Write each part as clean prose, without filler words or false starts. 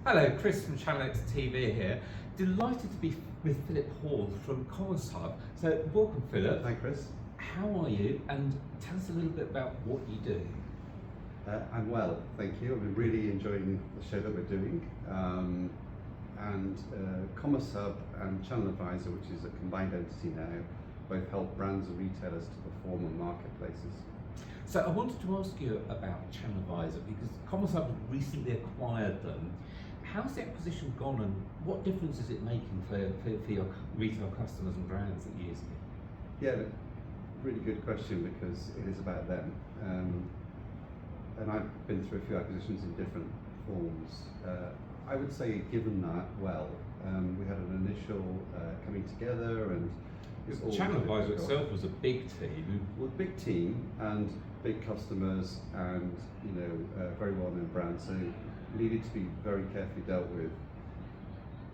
Hello, Chris from Channel X TV here. Delighted to be with Philip Hall from CommerceHub. So welcome, Philip. Hi, Chris. How are you? And tell us a little bit about what you do. I'm well, thank you. I've been really enjoying the show that we're doing. CommerceHub and ChannelAdvisor, which is a combined entity now, both help brands and retailers to perform on marketplaces. So I wanted to ask you about ChannelAdvisor because CommerceHub recently acquired them. How's the acquisition gone and what difference is it making for your retail customers and brands that use it? Yeah, really good question because it is about them. And I've been through a few acquisitions in different forms. I would say, given that, we had an initial coming together and ChannelAdvisor itself was a big team. Well, big team and big customers and very well-known brands, so needed to be very carefully dealt with.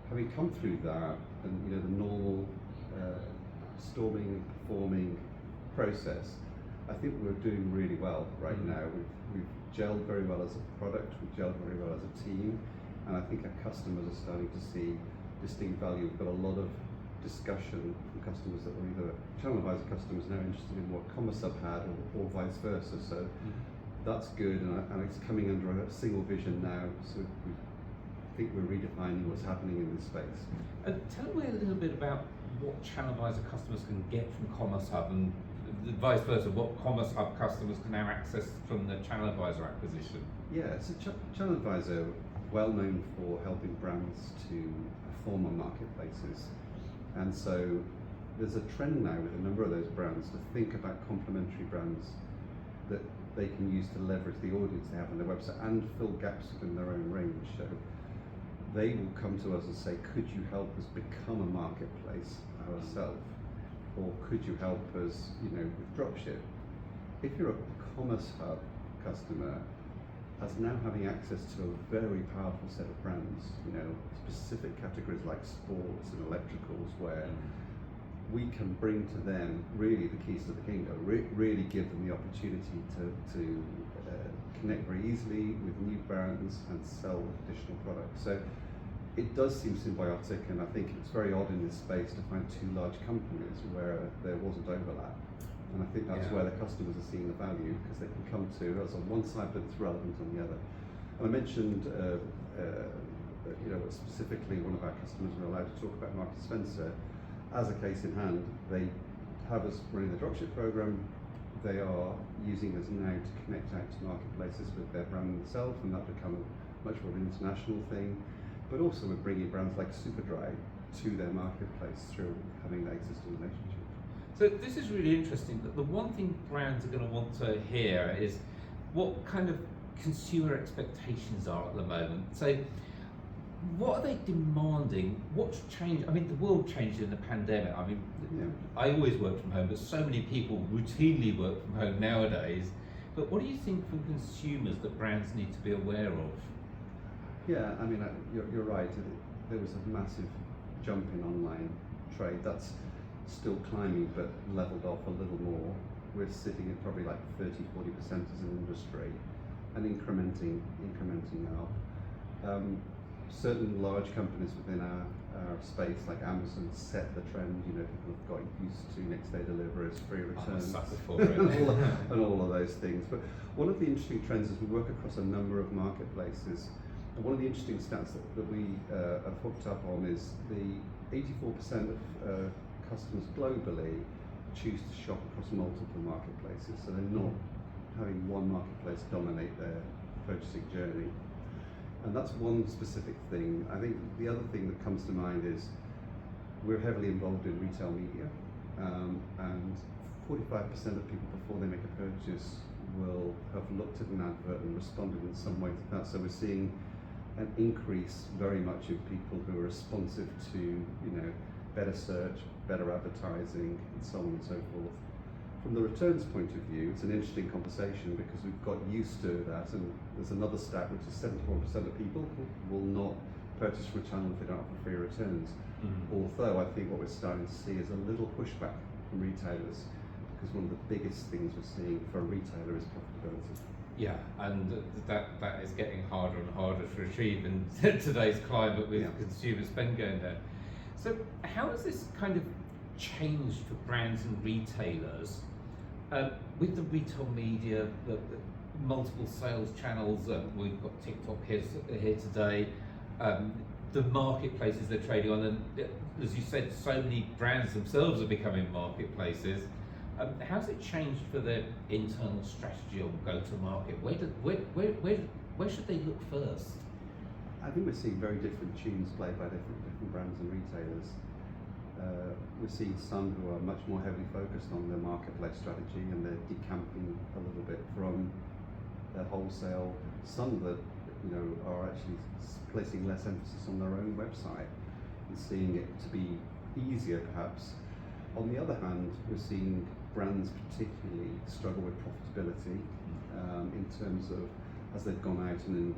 Having come through that and the normal storming and performing process, I think we're doing really well right now. We've gelled very well as a product, we've gelled very well as a team, and I think our customers are starting to see distinct value. We've got a lot of discussion from customers that were either ChannelAdvisor customers now interested in what CommerceHub had or vice versa. So that's good, and it's coming under a single vision now. So we think we're redefining what's happening in this space. Tell me a little bit about what ChannelAdvisor customers can get from CommerceHub and vice versa, what CommerceHub customers can now access from the ChannelAdvisor acquisition. Yeah, so ChannelAdvisor, well known for helping brands to perform on marketplaces. And so there's a trend now with a number of those brands to think about complementary brands that they can use to leverage the audience they have on their website and fill gaps within their own range. So they will come to us and say, could you help us become a marketplace ourselves? Or could you help us with dropship? If you're a CommerceHub customer, as now having access to a very powerful set of brands, specific categories like sports and electricals, where we can bring to them really the keys to the kingdom, really give them the opportunity to connect very easily with new brands and sell additional products. So it does seem symbiotic, and I think it's very odd in this space to find two large companies where there wasn't overlap. And I think that's where the customers are seeing the value, because they can come to us on one side, but it's relevant on the other. And I mentioned specifically one of our customers were allowed to talk about Marks & Spencer. As a case in hand, they have us running the dropship program. They are using us now to connect out to marketplaces with their brand itself, and that become much more of an international thing. But also we're bringing brands like Superdry to their marketplace through having that existing relationship. So this is really interesting, but the one thing brands are going to want to hear is what kind of consumer expectations are at the moment. So what are they demanding? What's changed? I mean, the world changed in the pandemic. I mean, I always work from home, but so many people routinely work from home nowadays. But what do you think from consumers that brands need to be aware of? Yeah, I mean, you're right. There was a massive jump in online trade. That's still climbing, but leveled off a little more. We're sitting at probably like 30-40% as an industry, and incrementing up. Certain large companies within our space, like Amazon, set the trend. People have got used to next day deliveries, free returns, and all of those things. But one of the interesting trends is we work across a number of marketplaces. And one of the interesting stats that we have hooked up on is the 84% of customers globally choose to shop across multiple marketplaces. So they're not having one marketplace dominate their purchasing journey. And that's one specific thing. I think the other thing that comes to mind is we're heavily involved in retail media, and 45% of people before they make a purchase will have looked at an advert and responded in some way to that. So we're seeing an increase very much of people who are responsive to better search, better advertising, and so on and so forth. From the returns point of view, it's an interesting conversation because we've got used to that, and there's another stat which is 71% of people will not purchase from a channel if they don't offer free returns. Although I think what we're starting to see is a little pushback from retailers, because one of the biggest things we're seeing for a retailer is profitability. Yeah, and that is getting harder and harder to achieve in today's climate with consumer spend going down. So how has this kind of changed for brands and retailers with the retail media, the multiple sales channels? We've got TikTok here today. The marketplaces they're trading on, and as you said, so many brands themselves are becoming marketplaces. How's it changed for their internal strategy on go-to-market? Where should they look first? I think we're seeing very different tunes played by different brands and retailers. We're seeing some who are much more heavily focused on their marketplace strategy, and they're decamping a little bit from their wholesale. Some that are actually placing less emphasis on their own website and seeing it to be easier, perhaps. On the other hand, we're seeing brands particularly struggle with profitability in terms of, as they've gone out and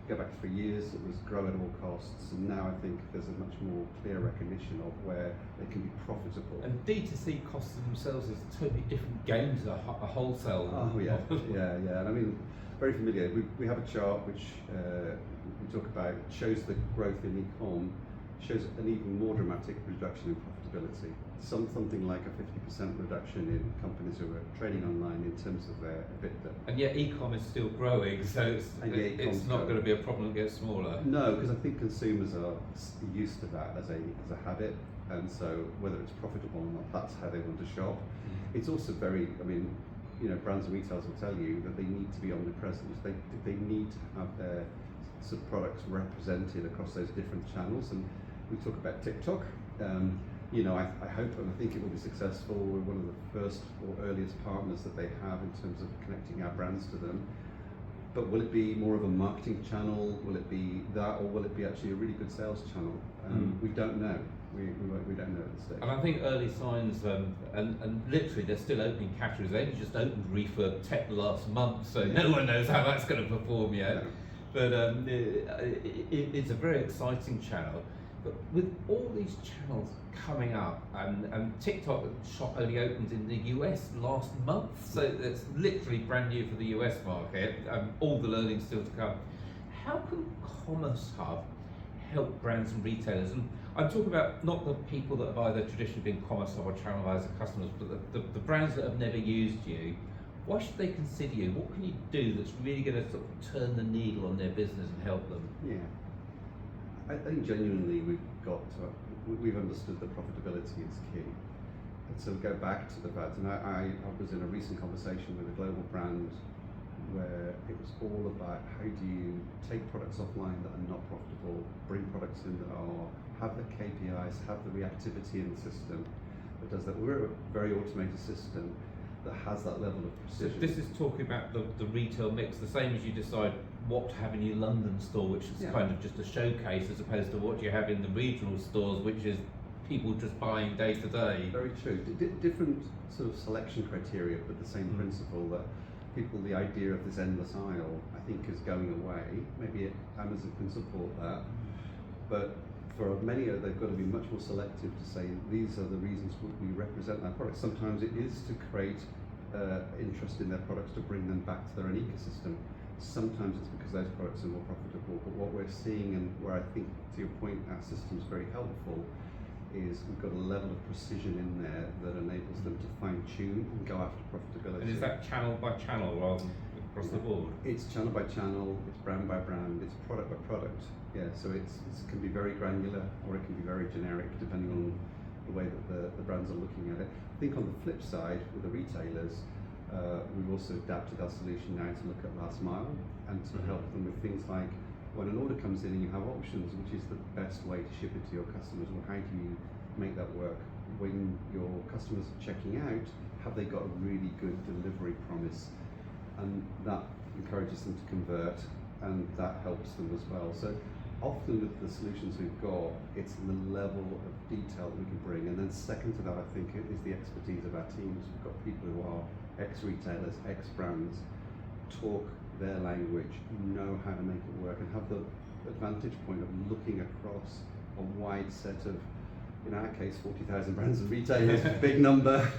go back 3 years, it was grow at all costs, and now I think there's a much more clear recognition of where they can be profitable. And D2C costs themselves is a totally different game to a wholesale. Oh yeah, yeah. And I mean, very familiar. We have a chart which we talk about, shows the growth in e-com, shows an even more dramatic reduction in profitability. Something like a 50% reduction in companies who are trading online in terms of their EBITDA. And yet e-com is still growing, so it's not going to be a problem that gets smaller. No, because I think consumers are used to that as a habit, and so whether it's profitable or not, that's how they want to shop. It's also very, brands and retailers will tell you that they need to be omnipresent. They need to have their sort of products represented across those different channels. And we talk about TikTok. I hope and I think it will be successful. We're one of the first or earliest partners that they have in terms of connecting our brands to them. But will it be more of a marketing channel? Will it be that, or will it be actually a really good sales channel? We don't know. We don't know at this stage. And I think early signs, and literally they're still opening categories. They only just opened refurb tech last month, so no one knows how that's going to perform yet. No. But it's a very exciting channel. But with all these channels coming up, and TikTok shop only opened in the US last month, so it's literally brand new for the US market, all the learning still to come. How can CommerceHub help brands and retailers? And I'm talking about not the people that have either traditionally been CommerceHub or ChannelAdvisor customers, but the brands that have never used you. Why should they consider you? What can you do that's really going to sort of turn the needle on their business and help them? Yeah. I think genuinely we've understood that profitability is key. And so go back to the fact, and I was in a recent conversation with a global brand where it was all about how do you take products offline that are not profitable, bring products in that are, have the KPIs, have the reactivity in the system that does that. We're a very automated system that has that level of precision. So this is talking about the retail mix, the same as you decide what to have in your London store, which is kind of just a showcase, as opposed to what you have in the regional stores, which is people just buying day to day. Very true. Different sort of selection criteria, but the same principle that people, the idea of this endless aisle, I think is going away. Maybe Amazon can support that, but for many, they've got to be much more selective to say these are the reasons we represent our products. Sometimes it is to create interest in their products, to bring them back to their own ecosystem. Sometimes it's because those products are more profitable. But what we're seeing, and where I think, to your point, our system is very helpful, is we've got a level of precision in there that enables them to fine tune and go after profitability. And is that channel by channel rather than across the board? It's channel by channel, it's brand by brand, it's product by product. Yeah, so it can be very granular or it can be very generic depending on the way that the brands are looking at it. I think on the flip side, with the retailers, we've also adapted our solution now to look at last mile and to help them with things like when an order comes in and you have options, which is the best way to ship it to your customers, or how do you make that work? When your customers are checking out, have they got a really good delivery promise? And that encourages them to convert, and that helps them as well. So often with the solutions we've got, it's the level of detail that we can bring. And then second to that, I think, is the expertise of our teams. We've got people who are ex-retailers, ex-brands, talk their language, know how to make it work, and have the advantage point of looking across a wide set of, in our case, 40,000 brands and retailers, big number,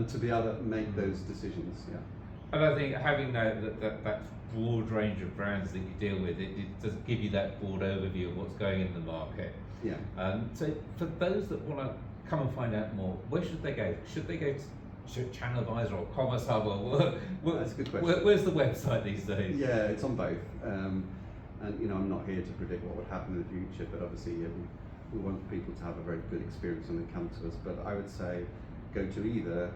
to be able to make those decisions. Yeah. And I think having that broad range of brands that you deal with, it does give you that broad overview of what's going in the market. Yeah. So for those that want to come and find out more, where should they go? Should they go to ChannelAdvisor or CommerceHub, or That's a good question. where's the website these days? Yeah, it's on both. And you know, I'm not here to predict what would happen in the future, but obviously we want people to have a very good experience when they come to us. But I would say go to either,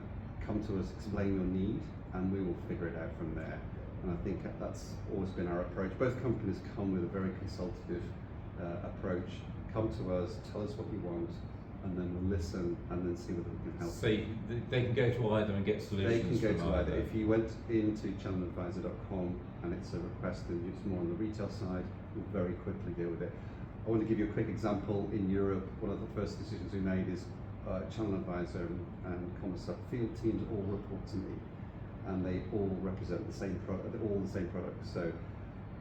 come to us, explain your need, and we will figure it out from there. And I think that's always been our approach. Both companies come with a very consultative approach. Come to us, tell us what you want, and then we'll listen and then see whether we can help. So they can go to either and get solutions. They can go from to either. If you went into ChannelAdvisor.com and it's a request and it's more on the retail side, we'll very quickly deal with it. I want to give you a quick example. In Europe, one of the first decisions we made is ChannelAdvisor and CommerceHub field teams all report to me, and they all represent the same product, all the same products. So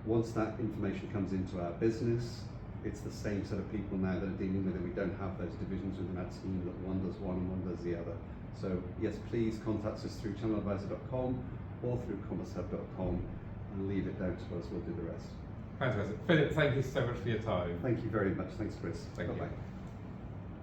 once that information comes into our business, it's the same set of people now that are dealing with it. We don't have those divisions within our team that one does one and one does the other. So yes, please contact us through ChannelAdvisor.com or through CommerceHub.com and leave it down to us. We'll do the rest. Fantastic. Philip, thank you so much for your time. Thank you very much. Thanks, Chris. Thank you. Bye-bye.